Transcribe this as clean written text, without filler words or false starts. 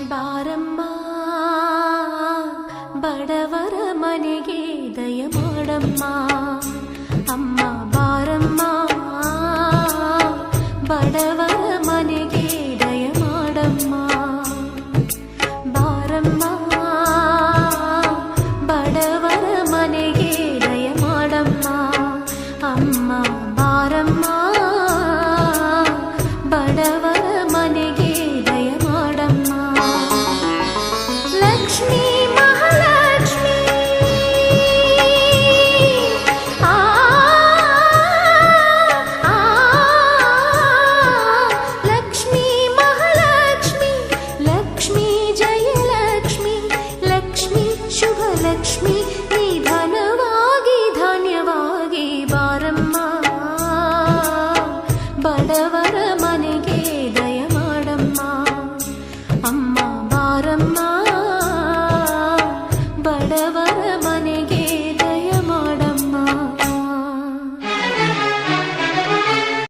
ಬಾರಮ್ಮ ಬಡವರ ಮನೆಗೆ ದಯ ಮಾಡಮ್ಮ ಅಮ್ಮ ಬಾರಮ್ಮ ಬಡವರ ಮನೆಗೆ ದಯ ಮಾಡಮ್ಮ ಬಾರಮ್ಮ ಬಡವರ ಮನೆಗೆ ದಯ ಮಾಡಮ್ಮ ಅಮ್ಮ ಬಾರಮ್ಮ ಬಡವರ ಮನೆಗೆ ದಯ ಮಾಡಮ್ಮ ಲಕ್ಷ್ಮೀ ಮಹಾಲಕ್ಷ್ಮೀ ಲಕ್ಷ್ಮೀ ಮಹಾಲಕ್ಷ್ಮಿ ಲಕ್ಷ್ಮೀ ಜಯಲಕ್ಷ್ಮಿ ಲಕ್ಷ್ಮೀ ಶುಭ ಲಕ್ಷ್ಮಿ ನಿಧನವಾಗಿ ಧಾನ್ಯವಾಗಿ ಬಾರಮ್ಮ ಬಡವರ ಮನೆಗೆ ದಯ ಮಾಡಮ್ಮ ಅಮ್ಮ ಬಾರಮ್ಮ